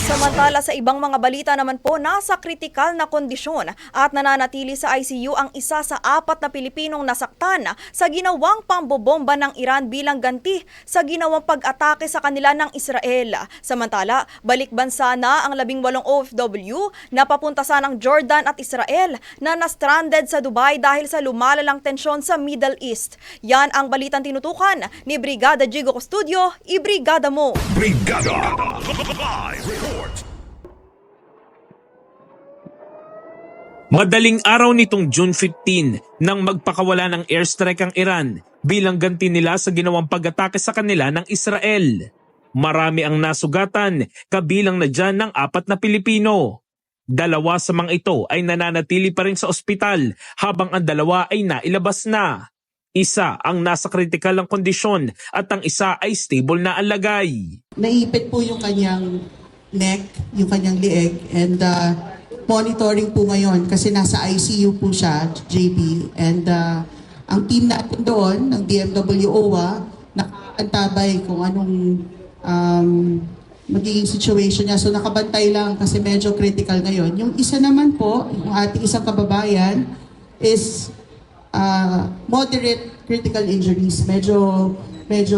Samantala sa ibang mga balita naman po, nasa kritikal na kondisyon at nananatili sa ICU ang isa sa 4 na Pilipinong nasaktan sa ginawang pambobomba ng Iran bilang ganti sa ginawang pag-atake sa kanila ng Israel. Samantala, balik bansa na ang 18 OFW na papunta sa ng Jordan at Israel na na-stranded sa Dubai dahil sa lumalalang tensyon sa Middle East. Yan ang balitang tinutukan ni Brigada Jigo Custodio. Ibrigada mo! Brigada Live Report. Madaling araw nitong June 15 nang magpakawala ng airstrike ang Iran bilang ganti nila sa ginawang pag-atake sa kanila ng Israel. Marami ang nasugatan, kabilang na dyan ng 4 na Pilipino. 2 sa mga ito ay nananatili pa rin sa ospital habang ang 2 ay nailabas na. Isa ang nasa kritikal ng kondisyon at ang isa ay stable na ang lagay. Naipit po yung kanyang neck, yung kanyang lieg, and monitoring po ngayon kasi nasa ICU po siya, JP. And ang team natin doon, ng DMW OWA, nakakantabay kung anong magiging situation niya. So nakabantay lang kasi medyo critical ngayon. Yung isa naman po, yung ating isang kababayan, is moderate critical injuries. Medyo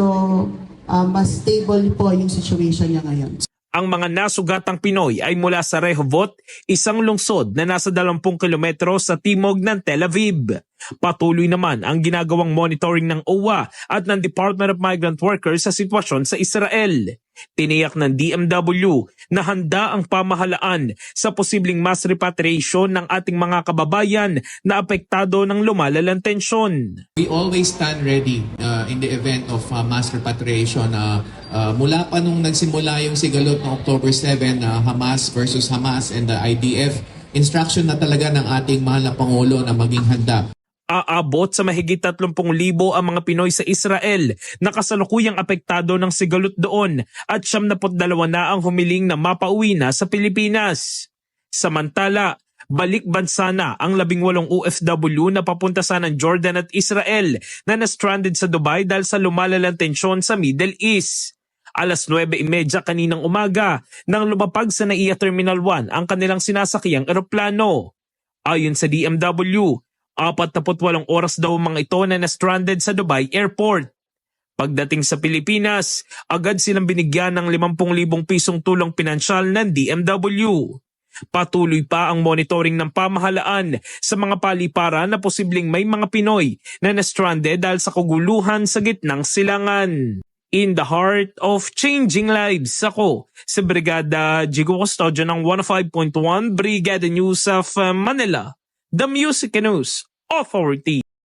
mas stable po yung situation niya ngayon. Ang mga nasugatang Pinoy ay mula sa Rehovot, isang lungsod na nasa 20 kilometro sa timog ng Tel Aviv. Patuloy naman ang ginagawang monitoring ng OWA at ng Department of Migrant Workers sa sitwasyon sa Israel. Tiniyak ng DMW na handa ang pamahalaan sa posibleng mass repatriation ng ating mga kababayan na apektado ng lumalalang tensyon. We always stand ready in the event of mass repatriation. Mula pa nung nagsimula yung sigalot ng October 7, Hamas versus Hamas and the IDF, instruction na talaga ng ating mahal na Pangulo na maging handa. Aabot sa mahigit 30,000 ang mga Pinoy sa Israel na kasalukuyang apektado ng sigalot doon at 72 na ang humiling na mapauwi na sa Pilipinas. Samantala, balik bansa na ang 18 OFW na papunta sa ng Jordan at Israel na na-stranded sa Dubai dahil sa lumalalang tensyon sa Middle East. Alas 9:30 kaninang umaga nang lumapag sa NAIA Terminal 1 ang kanilang sinasakyang eroplano. Ayon sa DMW, 48 oras daw mga ito na na-stranded sa Dubai Airport. Pagdating sa Pilipinas, agad silang binigyan ng 50,000 pisong tulong pinansyal ng DMW. Patuloy pa ang monitoring ng pamahalaan sa mga paliparan na posibleng may mga Pinoy na na-stranded dahil sa kaguluhan sa gitnang silangan. In the heart of changing lives, ako sa Brigada Jigo Custodio ng 105.1 Brigada News of Manila, the Music News Authority.